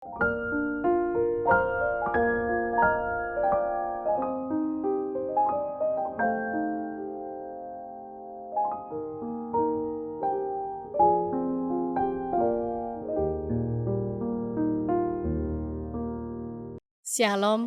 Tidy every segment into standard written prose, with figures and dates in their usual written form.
Shalom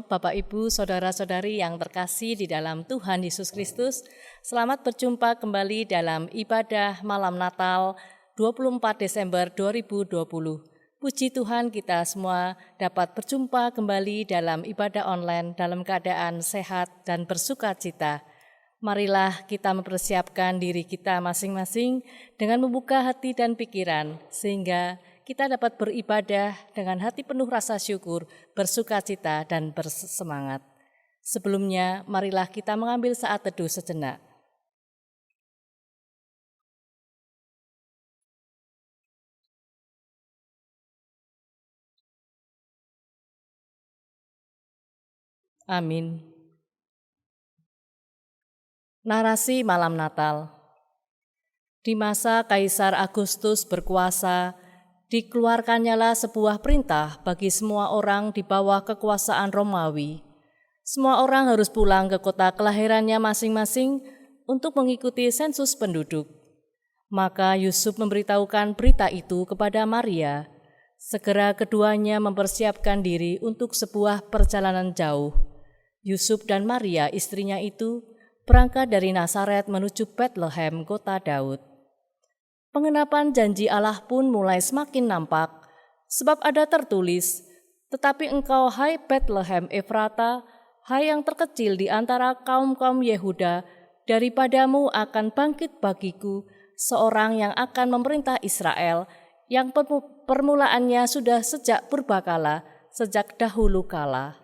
Bapak Ibu, Saudara-saudari yang terkasih di dalam Tuhan Yesus Kristus. Selamat berjumpa kembali dalam ibadah malam Natal 24 Desember 2020. Puji Tuhan kita semua dapat berjumpa kembali dalam ibadah online dalam keadaan sehat dan bersukacita. Marilah kita mempersiapkan diri kita masing-masing dengan membuka hati dan pikiran sehingga kita dapat beribadah dengan hati penuh rasa syukur, bersukacita, dan bersemangat. Sebelumnya, marilah kita mengambil saat teduh sejenak. Amin. Narasi Malam Natal. Di masa Kaisar Agustus berkuasa, dikeluarkannyalah sebuah perintah bagi semua orang di bawah kekuasaan Romawi. Semua orang harus pulang ke kota kelahirannya masing-masing untuk mengikuti sensus penduduk. Maka Yusuf memberitahukan berita itu kepada Maria. Segera keduanya mempersiapkan diri untuk sebuah perjalanan jauh. Yusuf dan Maria istrinya itu berangkat dari Nazaret menuju Bethlehem, kota Daud. Pengenapan janji Allah pun mulai semakin nampak, sebab ada tertulis, "Tetapi engkau, hai Bethlehem Efrata, hai yang terkecil di antara kaum-kaum Yehuda, daripadamu akan bangkit bagiku seorang yang akan memerintah Israel, yang permulaannya sudah sejak purbakala, sejak dahulu kala."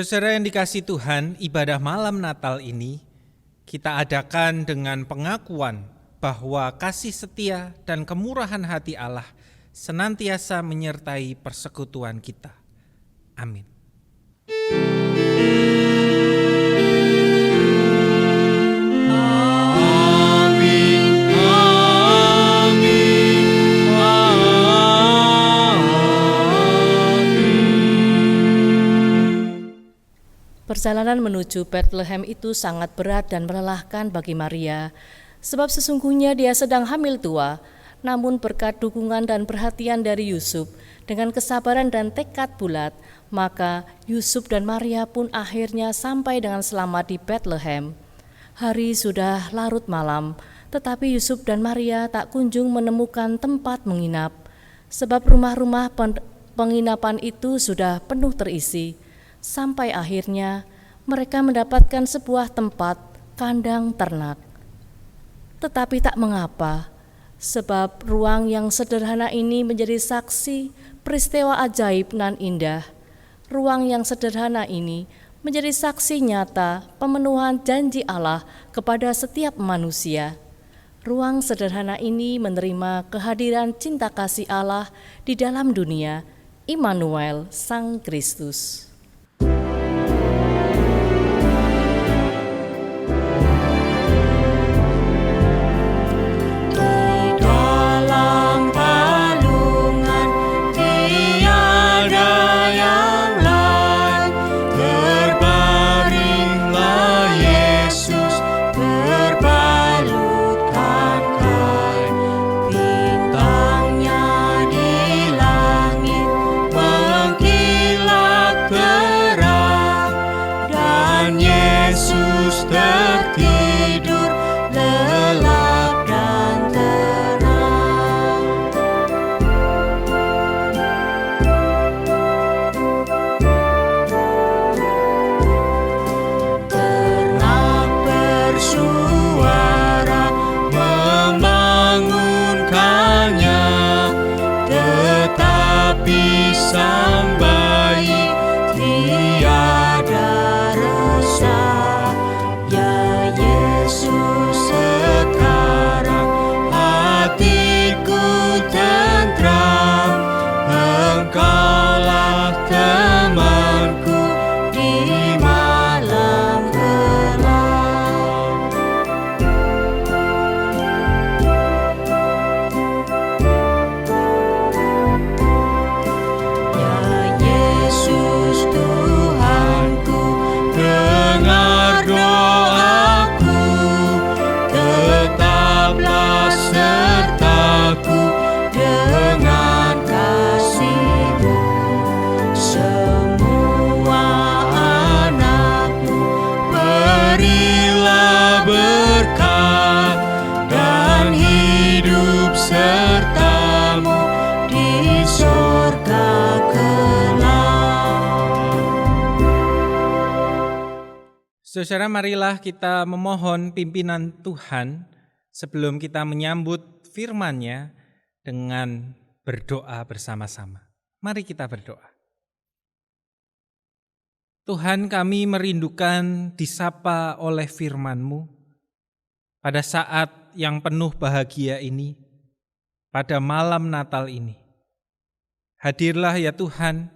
Saudara yang dikasihi Tuhan, ibadah malam Natal ini kita adakan dengan pengakuan bahwa kasih setia dan kemurahan hati Allah senantiasa menyertai persekutuan kita. Amin. Perjalanan menuju Bethlehem itu sangat berat dan melelahkan bagi Maria, sebab sesungguhnya dia sedang hamil tua. Namun berkat dukungan dan perhatian dari Yusuf, dengan kesabaran dan tekad bulat, maka Yusuf dan Maria pun akhirnya sampai dengan selamat di Bethlehem. Hari sudah larut malam, tetapi Yusuf dan Maria tak kunjung menemukan tempat menginap, sebab rumah-rumah penginapan itu sudah penuh terisi. Sampai akhirnya mereka mendapatkan sebuah tempat kandang ternak. Tetapi tak mengapa, sebab ruang yang sederhana ini menjadi saksi peristiwa ajaib nan indah. Ruang yang sederhana ini menjadi saksi nyata pemenuhan janji Allah kepada setiap manusia. Ruang sederhana ini menerima kehadiran cinta kasih Allah di dalam dunia, Immanuel, Sang Kristus. Saudara, marilah kita memohon pimpinan Tuhan sebelum kita menyambut firman-Nya dengan berdoa bersama-sama. Mari kita berdoa. Tuhan, kami merindukan disapa oleh firman-Mu pada saat yang penuh bahagia ini, pada malam Natal ini. Hadirlah ya Tuhan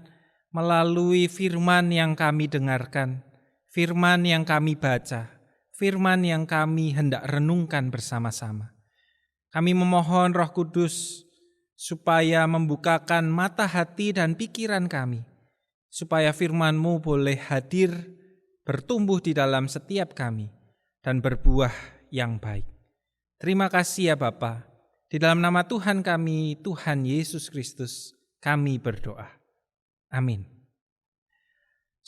melalui firman yang kami dengarkan, firman yang kami baca, firman yang kami hendak renungkan bersama-sama. Kami memohon Roh Kudus supaya membukakan mata hati dan pikiran kami, supaya firman-Mu boleh hadir, bertumbuh di dalam setiap kami, dan berbuah yang baik. Terima kasih ya Bapa. Di dalam nama Tuhan kami, Tuhan Yesus Kristus, kami berdoa. Amin.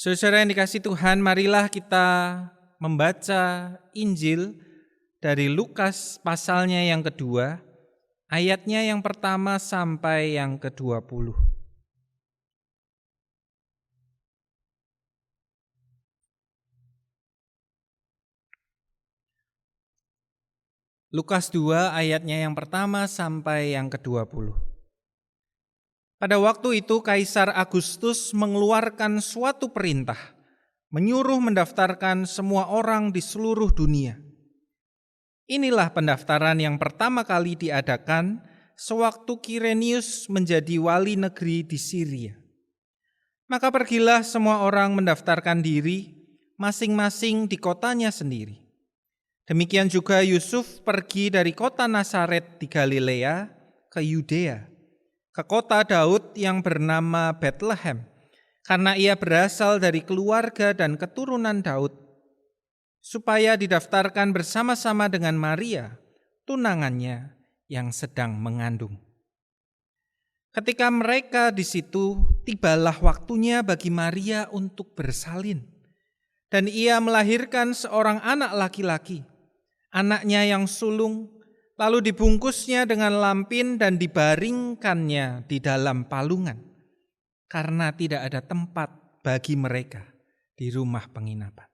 Saudara yang dikasihi Tuhan, marilah kita membaca Injil dari Lukas pasalnya yang kedua, ayatnya yang pertama sampai yang ke-20. Lukas 2 ayatnya yang pertama sampai yang ke-20. Pada waktu itu Kaisar Agustus mengeluarkan suatu perintah menyuruh mendaftarkan semua orang di seluruh dunia. Inilah pendaftaran yang pertama kali diadakan sewaktu Kirenius menjadi wali negeri di Syria. Maka pergilah semua orang mendaftarkan diri masing-masing di kotanya sendiri. Demikian juga Yusuf pergi dari kota Nazaret di Galilea ke Yudea, ke kota Daud yang bernama Betlehem, karena ia berasal dari keluarga dan keturunan Daud, supaya didaftarkan bersama-sama dengan Maria, tunangannya yang sedang mengandung. Ketika mereka di situ, tibalah waktunya bagi Maria untuk bersalin, dan ia melahirkan seorang anak laki-laki, anaknya yang sulung, lalu dibungkusnya dengan lampin dan dibaringkannya di dalam palungan, karena tidak ada tempat bagi mereka di rumah penginapan.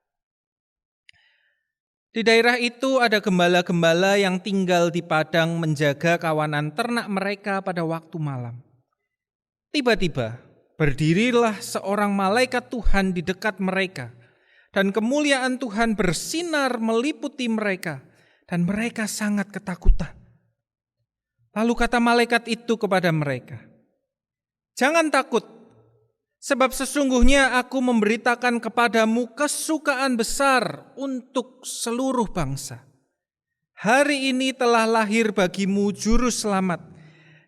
Di daerah itu ada gembala-gembala yang tinggal di padang menjaga kawanan ternak mereka pada waktu malam. Tiba-tiba berdirilah seorang malaikat Tuhan di dekat mereka, dan kemuliaan Tuhan bersinar meliputi mereka, dan mereka sangat ketakutan. Lalu kata malaikat itu kepada mereka, "Jangan takut, sebab sesungguhnya aku memberitakan kepadamu kesukaan besar untuk seluruh bangsa. Hari ini telah lahir bagimu juru selamat,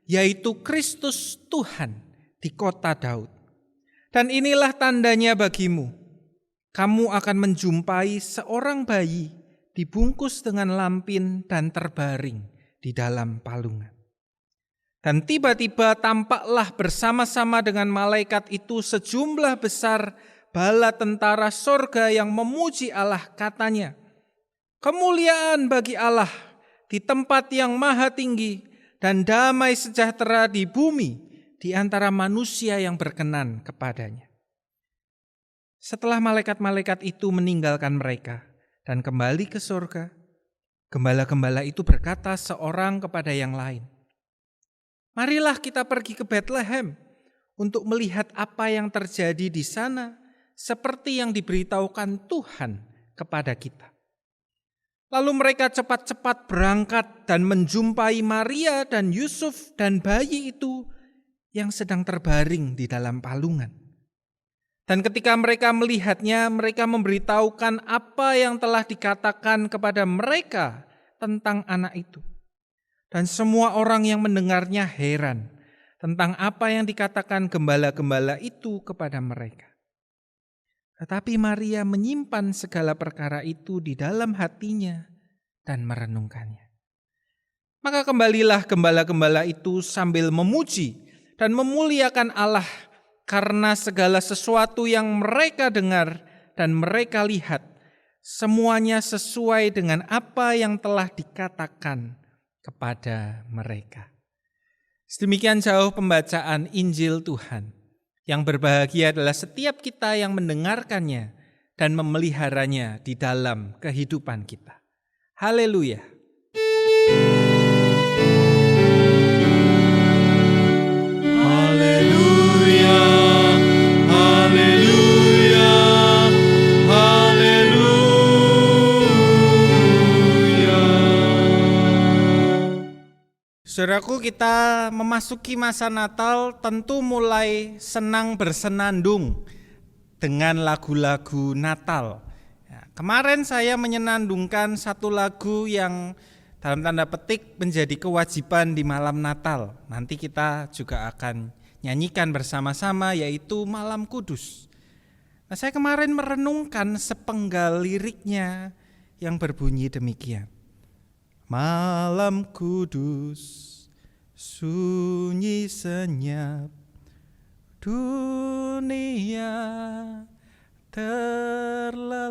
yaitu Kristus Tuhan di kota Daud. Dan inilah tandanya bagimu, kamu akan menjumpai seorang bayi dibungkus dengan lampin dan terbaring di dalam palungan." Dan tiba-tiba tampaklah bersama-sama dengan malaikat itu sejumlah besar bala tentara sorga yang memuji Allah, katanya, "Kemuliaan bagi Allah di tempat yang maha tinggi, dan damai sejahtera di bumi di antara manusia yang berkenan kepadanya." Setelah malaikat-malaikat itu meninggalkan mereka dan kembali ke sorga, gembala-gembala itu berkata seorang kepada yang lain, "Marilah kita pergi ke Betlehem untuk melihat apa yang terjadi di sana, seperti yang diberitahukan Tuhan kepada kita." Lalu mereka cepat-cepat berangkat dan menjumpai Maria dan Yusuf dan bayi itu yang sedang terbaring di dalam palungan. Dan ketika mereka melihatnya, mereka memberitahukan apa yang telah dikatakan kepada mereka tentang anak itu. Dan semua orang yang mendengarnya heran tentang apa yang dikatakan gembala-gembala itu kepada mereka. Tetapi Maria menyimpan segala perkara itu di dalam hatinya dan merenungkannya. Maka kembalilah gembala-gembala itu sambil memuji dan memuliakan Allah karena segala sesuatu yang mereka dengar dan mereka lihat, semuanya sesuai dengan apa yang telah dikatakan kepada mereka. Sedemikian jauh pembacaan Injil Tuhan. Yang berbahagia adalah setiap kita yang mendengarkannya dan memeliharanya di dalam kehidupan kita. Haleluya. Haleluya. Haleluya. Haleluya. Saudaraku, kita memasuki masa Natal tentu mulai senang bersenandung dengan lagu-lagu Natal. Ya, kemarin saya menyenandungkan satu lagu yang dalam tanda petik menjadi kewajiban di malam Natal. Nanti kita juga akan nyanyikan bersama-sama, yaitu Malam Kudus. Nah, saya kemarin merenungkan sepenggal liriknya yang berbunyi demikian. Malam kudus, sunyi senyap, dunia terlelap.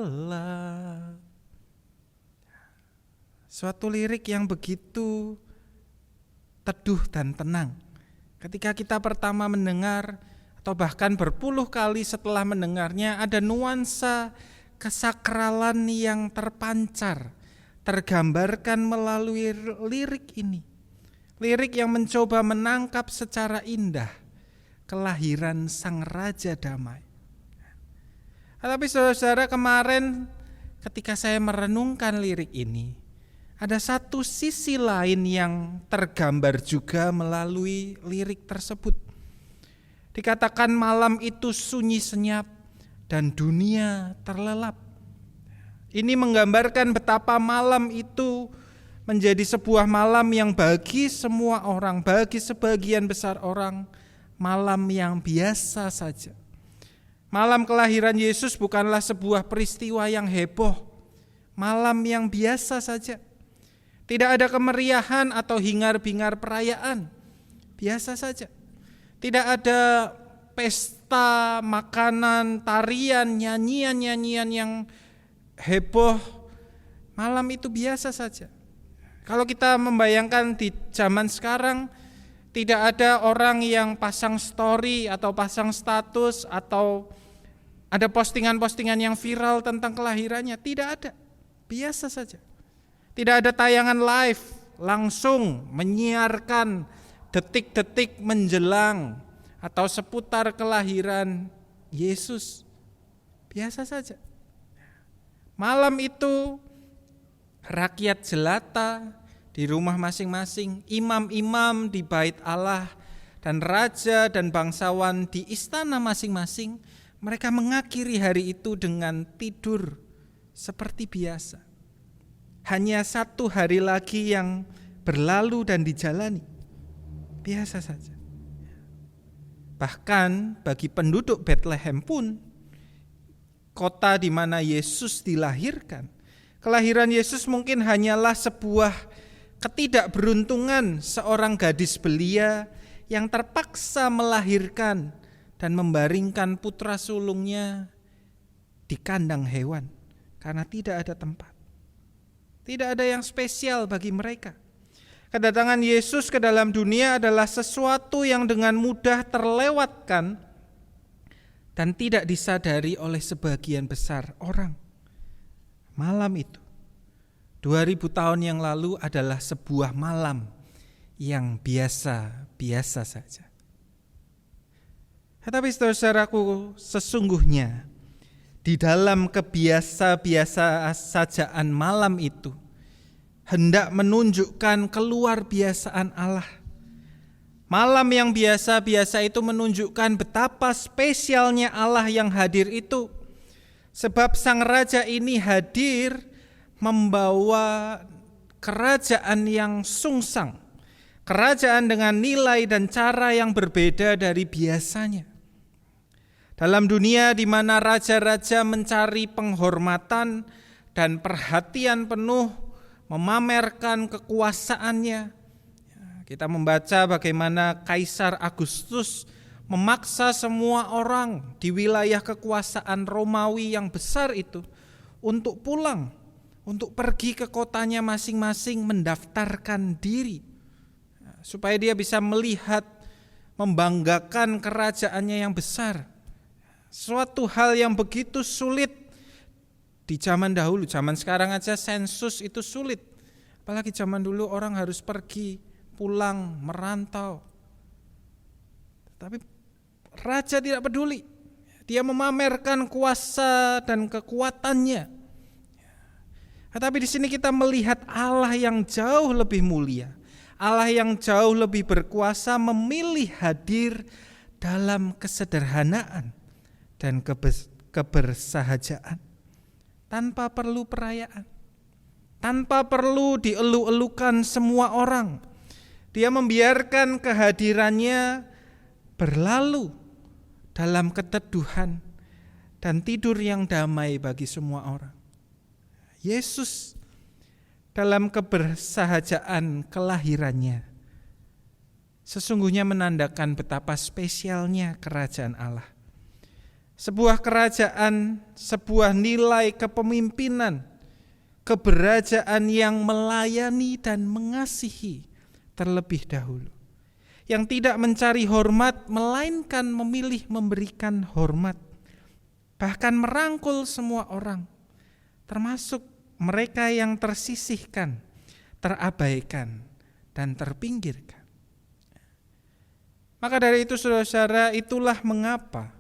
Suatu lirik yang begitu teduh dan tenang. Ketika kita pertama mendengar atau bahkan berpuluh kali setelah mendengarnya, ada nuansa kesakralan yang terpancar, tergambarkan melalui lirik ini. Lirik yang mencoba menangkap secara indah kelahiran Sang Raja Damai. Tetapi saudara-saudara, kemarin ketika saya merenungkan lirik ini, ada satu sisi lain yang tergambar juga melalui lirik tersebut. Dikatakan malam itu sunyi senyap dan dunia terlelap. Ini menggambarkan betapa malam itu menjadi sebuah malam yang bagi semua orang, bagi sebagian besar orang, malam yang biasa saja. Malam kelahiran Yesus bukanlah sebuah peristiwa yang heboh, malam yang biasa saja. Tidak ada kemeriahan atau hingar-bingar perayaan, biasa saja. Tidak ada pesta, makanan, tarian, nyanyian-nyanyian yang heboh. Malam itu biasa saja. Kalau kita membayangkan di zaman sekarang, tidak ada orang yang pasang story atau pasang status atau ada postingan-postingan yang viral tentang kelahirannya. Tidak ada, biasa saja. Tidak ada tayangan live langsung menyiarkan detik-detik menjelang atau seputar kelahiran Yesus. Biasa saja. Malam itu rakyat jelata di rumah masing-masing, imam-imam di bait Allah, dan raja dan bangsawan di istana masing-masing, mereka mengakhiri hari itu dengan tidur seperti biasa. Hanya satu hari lagi yang berlalu dan dijalani, biasa saja. Bahkan bagi penduduk Bethlehem pun, kota di mana Yesus dilahirkan, kelahiran Yesus mungkin hanyalah sebuah ketidakberuntungan seorang gadis belia yang terpaksa melahirkan dan membaringkan putra sulungnya di kandang hewan karena tidak ada tempat. Tidak ada yang spesial bagi mereka. Kedatangan Yesus ke dalam dunia adalah sesuatu yang dengan mudah terlewatkan dan tidak disadari oleh sebagian besar orang. Malam itu 2000 tahun yang lalu adalah sebuah malam yang biasa-biasa saja. Tetapi saudara-saudaraku, sesungguhnya di dalam kebiasa-biasa sajaan malam itu hendak menunjukkan keluar biasaan Allah. Malam yang biasa-biasa itu menunjukkan betapa spesialnya Allah yang hadir itu. Sebab sang raja ini hadir membawa kerajaan yang sungsang, kerajaan dengan nilai dan cara yang berbeda dari biasanya. Dalam dunia di mana raja-raja mencari penghormatan dan perhatian penuh, memamerkan kekuasaannya, kita membaca bagaimana Kaisar Agustus memaksa semua orang di wilayah kekuasaan Romawi yang besar itu untuk pulang, untuk pergi ke kotanya masing-masing mendaftarkan diri, supaya dia bisa melihat, membanggakan kerajaannya yang besar. Suatu hal yang begitu sulit di zaman dahulu. Zaman sekarang aja sensus itu sulit, apalagi zaman dulu orang harus pergi, pulang, merantau. Tapi raja tidak peduli, dia memamerkan kuasa dan kekuatannya. Tetapi di sini kita melihat Allah yang jauh lebih mulia, Allah yang jauh lebih berkuasa memilih hadir dalam kesederhanaan dan kebersahajaan, tanpa perlu perayaan, tanpa perlu dielu-elukan semua orang. Dia membiarkan kehadirannya berlalu dalam keteduhan dan tidur yang damai bagi semua orang. Yesus dalam kebersahajaan kelahirannya sesungguhnya menandakan betapa spesialnya kerajaan Allah. Sebuah kerajaan, sebuah nilai kepemimpinan, keberajaan yang melayani dan mengasihi terlebih dahulu. Yang tidak mencari hormat, melainkan memilih memberikan hormat. Bahkan merangkul semua orang, termasuk mereka yang tersisihkan, terabaikan, dan terpinggirkan. Maka dari itu saudara-saudara, itulah mengapa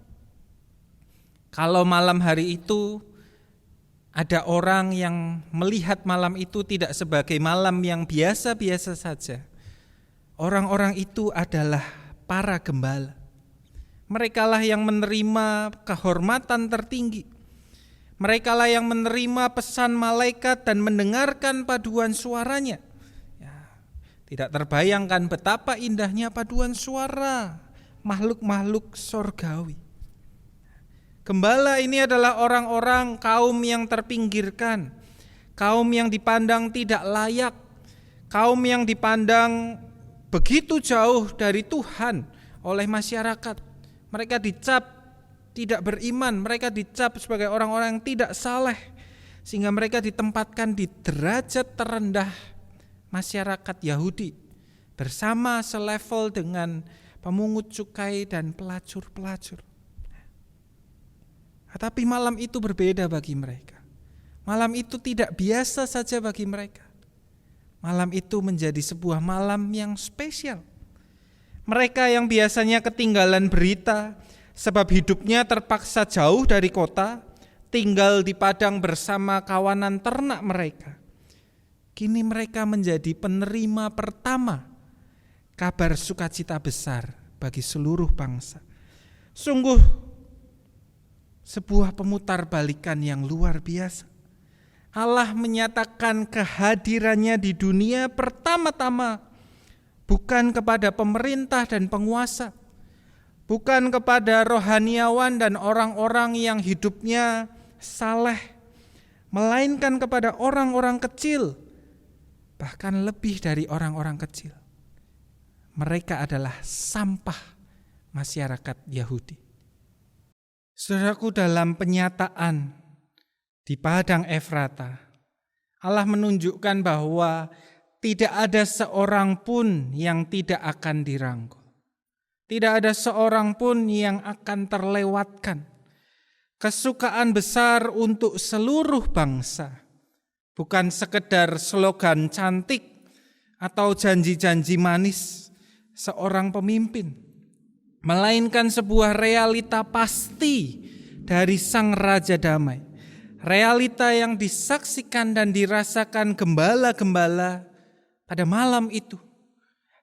Kalau malam hari itu ada orang yang melihat malam itu tidak sebagai malam yang biasa-biasa saja. Orang-orang itu adalah para gembala. Merekalah yang menerima kehormatan tertinggi. Merekalah yang menerima pesan malaikat dan mendengarkan paduan suaranya. Tidak terbayangkan betapa indahnya paduan suara makhluk-makhluk sorgawi. Gembala ini adalah orang-orang kaum yang terpinggirkan, kaum yang dipandang tidak layak, kaum yang dipandang begitu jauh dari Tuhan oleh masyarakat. Mereka dicap tidak beriman, mereka dicap sebagai orang-orang yang tidak saleh, sehingga mereka ditempatkan di derajat terendah masyarakat Yahudi, bersama selevel dengan pemungut cukai dan pelacur-pelacur. Tetapi malam itu berbeda bagi mereka. Malam itu tidak biasa saja bagi mereka. Malam itu menjadi sebuah malam yang spesial. Mereka yang biasanya ketinggalan berita sebab hidupnya terpaksa jauh dari kota, tinggal di padang bersama kawanan ternak mereka. Kini mereka menjadi penerima pertama kabar sukacita besar bagi seluruh bangsa. Sungguh sebuah pemutarbalikan yang luar biasa. Allah menyatakan kehadirannya di dunia pertama-tama bukan kepada pemerintah dan penguasa, bukan kepada rohaniawan dan orang-orang yang hidupnya saleh, melainkan kepada orang-orang kecil, bahkan lebih dari orang-orang kecil. Mereka adalah sampah masyarakat Yahudi. Saudaraku, dalam penyataan di padang Efrata, Allah menunjukkan bahwa tidak ada seorang pun yang tidak akan dirangkul. Tidak ada seorang pun yang akan terlewatkan. Kesukaan besar untuk seluruh bangsa, bukan sekedar slogan cantik atau janji-janji manis seorang pemimpin, melainkan sebuah realita pasti dari Sang Raja Damai. Realita yang disaksikan dan dirasakan gembala-gembala pada malam itu,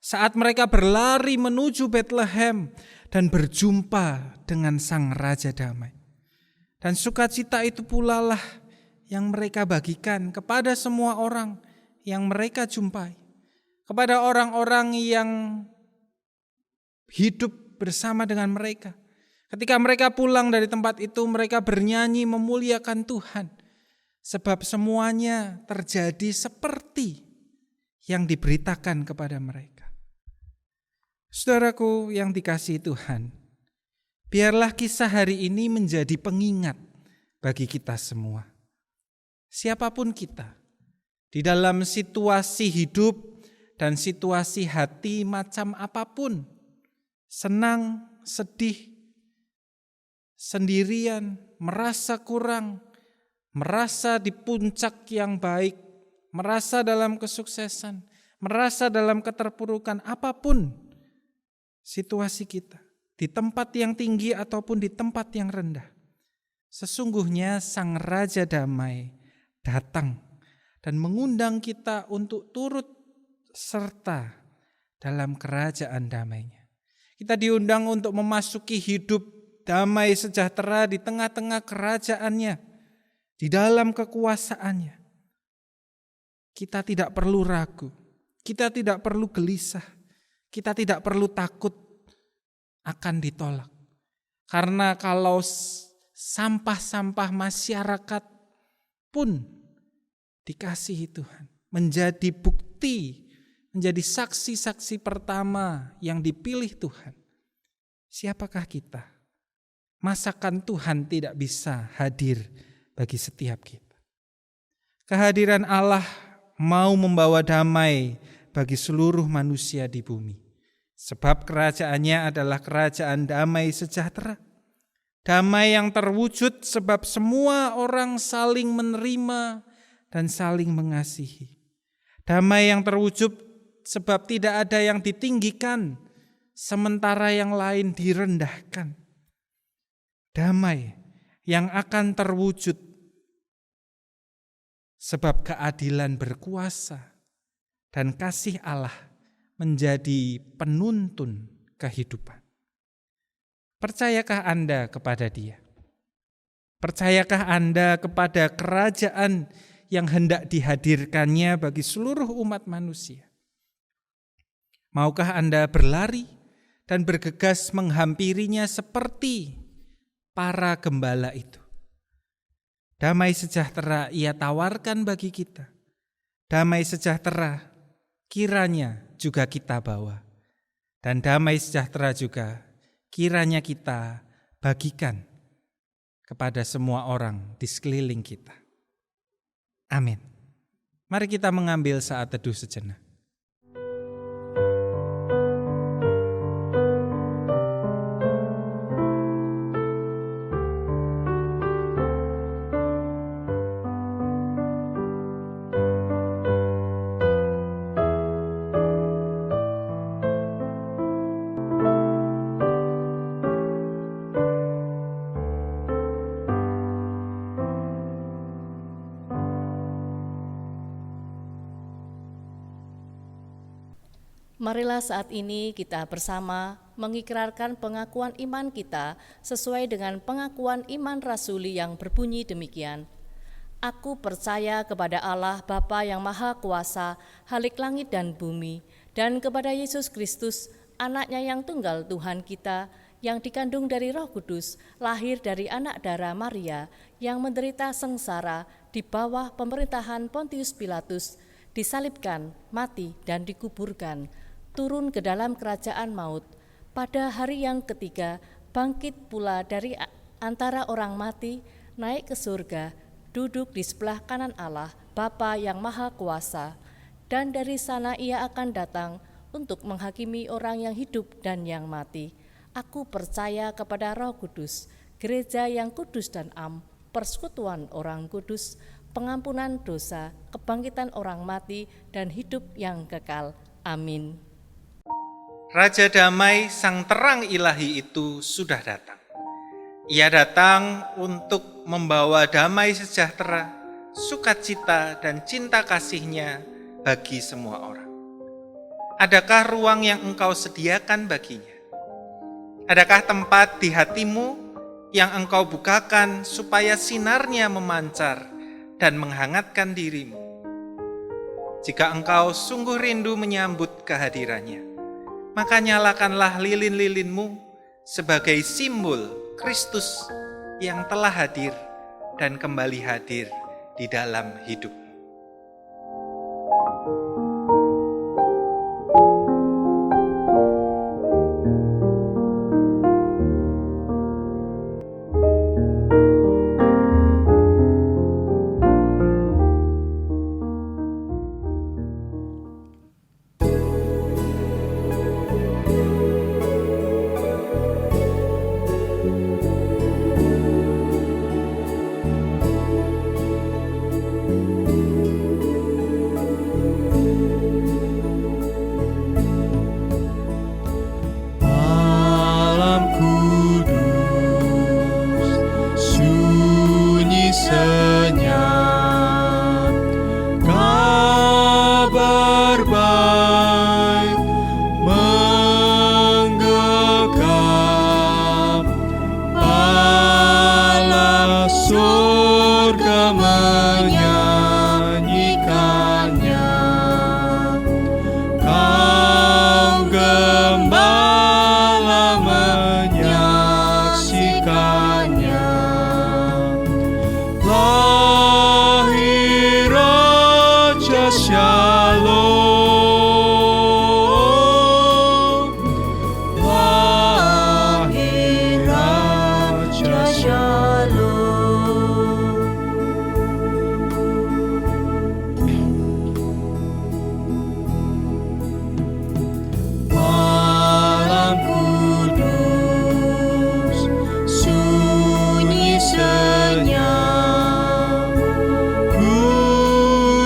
saat mereka berlari menuju Bethlehem dan berjumpa dengan Sang Raja Damai. Dan sukacita itu pula lah yang mereka bagikan kepada semua orang yang mereka jumpai, kepada orang-orang yang hidup bersama dengan mereka. Ketika mereka pulang dari tempat itu, mereka bernyanyi memuliakan Tuhan, sebab semuanya terjadi seperti yang diberitakan kepada mereka. Saudaraku yang dikasihi Tuhan, biarlah kisah hari ini menjadi pengingat bagi kita semua. Siapapun kita, di dalam situasi hidup dan situasi hati macam apapun, senang, sedih, sendirian, merasa kurang, merasa di puncak yang baik, merasa dalam kesuksesan, merasa dalam keterpurukan, apapun situasi kita, di tempat yang tinggi ataupun di tempat yang rendah, sesungguhnya Sang Raja Damai datang dan mengundang kita untuk turut serta dalam kerajaan damai-Nya. Kita diundang untuk memasuki hidup damai sejahtera di tengah-tengah kerajaan-Nya, di dalam kekuasaan-Nya. Kita tidak perlu ragu, kita tidak perlu gelisah, kita tidak perlu takut akan ditolak. Karena kalau sampah-sampah masyarakat pun dikasihi Tuhan, menjadi bukti, menjadi saksi-saksi pertama yang dipilih Tuhan. Siapakah kita? Masakan Tuhan tidak bisa hadir bagi setiap kita? Kehadiran Allah mau membawa damai bagi seluruh manusia di bumi. Sebab kerajaannya adalah kerajaan damai sejahtera. Damai yang terwujud sebab semua orang saling menerima dan saling mengasihi. Damai yang terwujud sebab tidak ada yang ditinggikan, sementara yang lain direndahkan. Damai yang akan terwujud sebab keadilan berkuasa dan kasih Allah menjadi penuntun kehidupan. Percayakah Anda kepada Dia? Percayakah Anda kepada kerajaan yang hendak dihadirkannya bagi seluruh umat manusia? Maukah Anda berlari dan bergegas menghampirinya seperti para gembala itu? Damai sejahtera Ia tawarkan bagi kita. Damai sejahtera kiranya juga kita bawa. Dan damai sejahtera juga kiranya kita bagikan kepada semua orang di sekeliling kita. Amin. Mari kita mengambil saat teduh sejenak. Marilah saat ini kita bersama mengikrarkan pengakuan iman kita sesuai dengan pengakuan iman rasuli yang berbunyi demikian. Aku percaya kepada Allah Bapa yang Maha Kuasa, Halik langit dan bumi, dan kepada Yesus Kristus, Anaknya yang tunggal Tuhan kita, yang dikandung dari Roh Kudus, lahir dari anak darah Maria, yang menderita sengsara di bawah pemerintahan Pontius Pilatus, disalibkan, mati, dan dikuburkan, turun ke dalam kerajaan maut, pada hari yang ketiga bangkit pula dari antara orang mati, naik ke surga, duduk di sebelah kanan Allah, Bapa yang Maha Kuasa, dan dari sana Ia akan datang untuk menghakimi orang yang hidup dan yang mati. Aku percaya kepada Roh Kudus, gereja yang kudus dan am, persekutuan orang kudus, pengampunan dosa, kebangkitan orang mati, dan hidup yang kekal. Amin. Raja damai, sang terang ilahi itu sudah datang. Ia datang untuk membawa damai sejahtera, sukacita dan cinta kasih-Nya bagi semua orang. Adakah ruang yang engkau sediakan baginya? Adakah tempat di hatimu yang engkau bukakan supaya sinarnya memancar dan menghangatkan dirimu? Jika engkau sungguh rindu menyambut kehadirannya, maka nyalakanlah lilin-lilinmu sebagai simbol Kristus yang telah hadir dan kembali hadir di dalam hidupmu.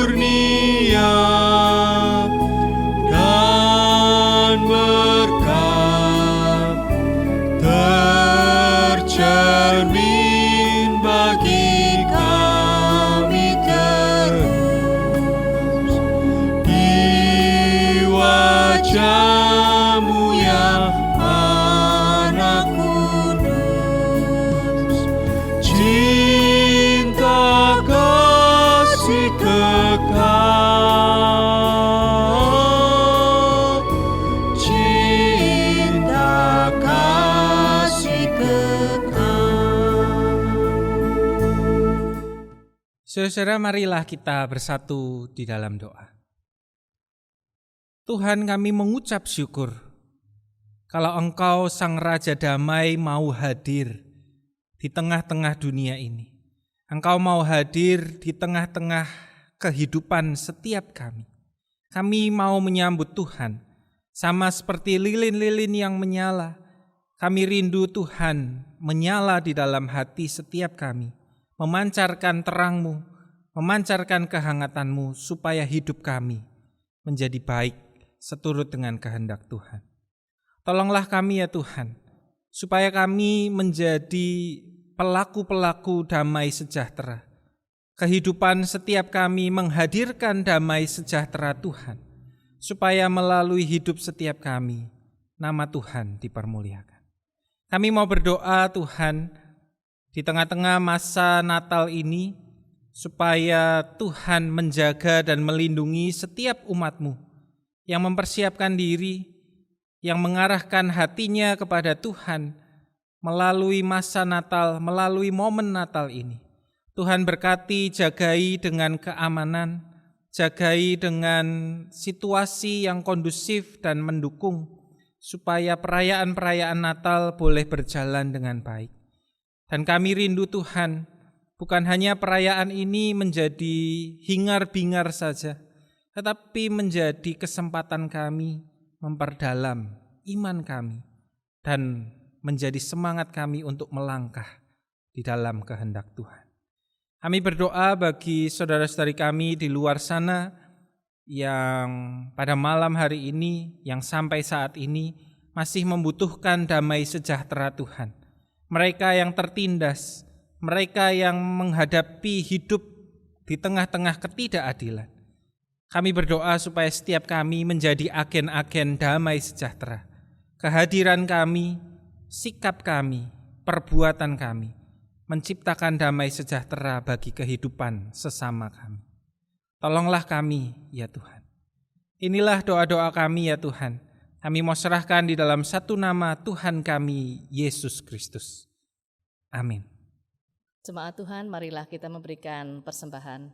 Kurnia kekal, cinta kasih kekal. Saudara, marilah kita bersatu di dalam doa. Tuhan, kami mengucap syukur kalau Engkau Sang Raja Damai mau hadir di tengah-tengah dunia ini. Engkau mau hadir di tengah-tengah kehidupan setiap kami. Kami mau menyambut Tuhan, sama seperti lilin-lilin yang menyala. Kami rindu Tuhan menyala di dalam hati setiap kami, memancarkan terang-Mu, memancarkan kehangatan-Mu, supaya hidup kami menjadi baik seturut dengan kehendak Tuhan. Tolonglah kami ya Tuhan, supaya kami menjadi pelaku-pelaku damai sejahtera. Kehidupan setiap kami menghadirkan damai sejahtera Tuhan, supaya melalui hidup setiap kami, nama Tuhan dipermuliakan. Kami mau berdoa Tuhan, di tengah-tengah masa Natal ini, supaya Tuhan menjaga dan melindungi setiap umat-Mu yang mempersiapkan diri, yang mengarahkan hatinya kepada Tuhan melalui masa Natal, melalui momen Natal ini. Tuhan berkati, jagai dengan keamanan, jagai dengan situasi yang kondusif dan mendukung, supaya perayaan-perayaan Natal boleh berjalan dengan baik. Dan kami rindu Tuhan, bukan hanya perayaan ini menjadi hingar-bingar saja, tetapi menjadi kesempatan kami memperdalam iman kami dan menjadi semangat kami untuk melangkah di dalam kehendak Tuhan. Kami berdoa bagi saudara-saudari kami di luar sana yang pada malam hari ini, yang sampai saat ini masih membutuhkan damai sejahtera Tuhan. Mereka yang tertindas, mereka yang menghadapi hidup di tengah-tengah ketidakadilan. Kami berdoa supaya setiap kami menjadi agen-agen damai sejahtera. Kehadiran kami, sikap kami, perbuatan kami menciptakan damai sejahtera bagi kehidupan sesama kami. Tolonglah kami ya Tuhan. Inilah doa-doa kami ya Tuhan. Kami mau serahkan di dalam satu nama Tuhan kami, Yesus Kristus. Amin. Jemaat Tuhan, marilah kita memberikan persembahan.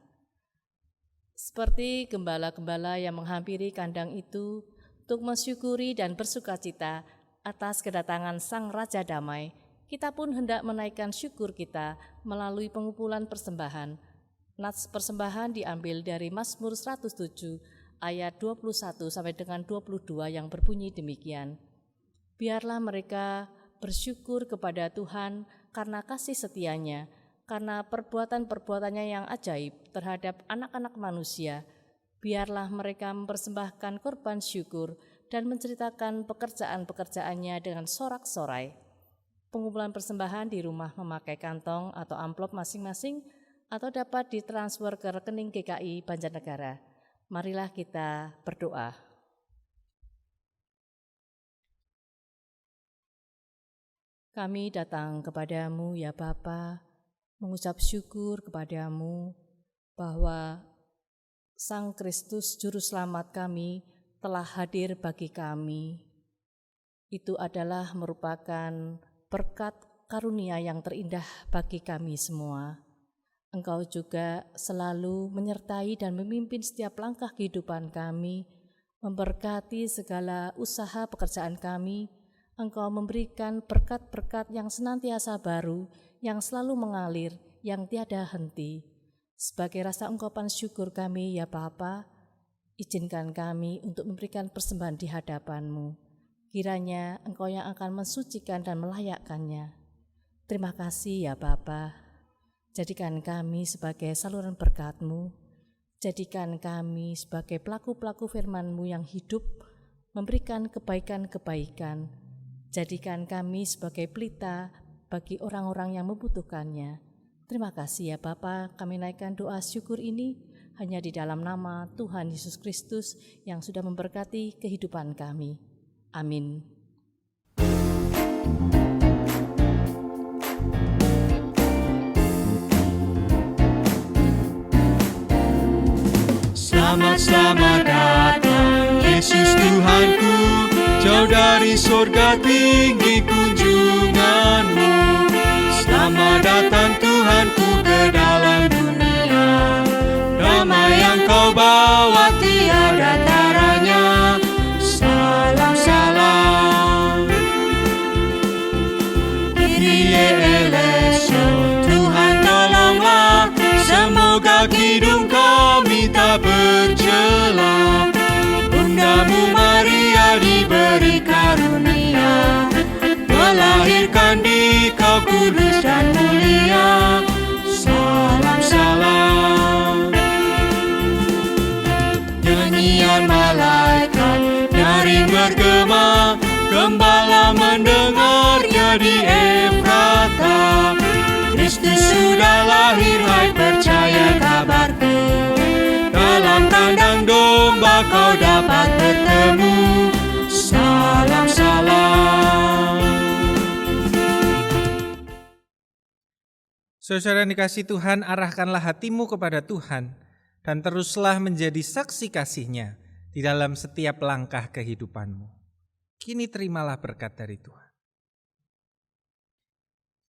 Seperti gembala-gembala yang menghampiri kandang itu untuk mensyukuri dan bersukacita atas kedatangan Sang Raja Damai, kita pun hendak menaikkan syukur kita melalui pengumpulan persembahan. Nats persembahan diambil dari Mazmur 107 ayat 21 sampai dengan 22 yang berbunyi demikian. Biarlah mereka bersyukur kepada Tuhan karena kasih setianya, karena perbuatan-perbuatannya yang ajaib terhadap anak-anak manusia. Biarlah mereka mempersembahkan korban syukur dan menceritakan pekerjaan-pekerjaannya dengan sorak-sorai. Pengumpulan persembahan di rumah memakai kantong atau amplop masing-masing atau dapat ditransfer ke rekening GKI Banjarnegara. Marilah kita berdoa. Kami datang kepadamu ya Bapa, mengucap syukur kepadamu bahwa Sang Kristus Juru Selamat kami telah hadir bagi kami. Itu adalah merupakan berkat karunia yang terindah bagi kami semua. Engkau juga selalu menyertai dan memimpin setiap langkah kehidupan kami, memberkati segala usaha pekerjaan kami. Engkau memberikan berkat-berkat yang senantiasa baru, yang selalu mengalir, yang tiada henti. Sebagai rasa ungkapan syukur kami ya Bapa, izinkan kami untuk memberikan persembahan di hadapan-Mu. Kiranya Engkau yang akan mensucikan dan melayakkannya. Terima kasih ya Bapa. Jadikan kami sebagai saluran berkat-Mu. Jadikan kami sebagai pelaku-pelaku firman-Mu yang hidup, memberikan kebaikan-kebaikan. Jadikan kami sebagai pelita bagi orang-orang yang membutuhkannya. Terima kasih ya Bapa, kami naikkan doa syukur ini hanya di dalam nama Tuhan Yesus Kristus yang sudah memberkati kehidupan kami. Amin. Selamat, selamat datang Yesus Tuhanku, jauh dari surga tinggi kunjunganmu. Selamat datang Tuhanku ke dalam dunia, damai yang kau bawa tiada taranya. Salam, salam. Kyrie eleison, Tuhan tolonglah, semoga kidung kami tak bercela. Bundamu Maria diberi karunia, melahirkan di kau kudus dan mulia. Salam, salam. Nyanyian malaikat nyaring bergema, gembala mendengarnya di Efrata. Kristus sudah lahir, hai percaya kabarku, dalam kandang domba kau dapat bertemu. Salam, salam. Saudara dikasih Tuhan, arahkanlah hatimu kepada Tuhan dan teruslah menjadi saksi kasih-Nya di dalam setiap langkah kehidupanmu. Kini terimalah berkat dari Tuhan.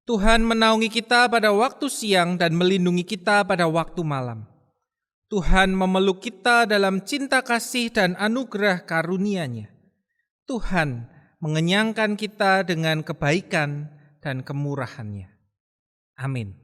Tuhan menaungi kita pada waktu siang dan melindungi kita pada waktu malam. Tuhan memeluk kita dalam cinta kasih dan anugerah karunia-Nya. Tuhan mengenyangkan kita dengan kebaikan dan kemurahan-Nya. Amin.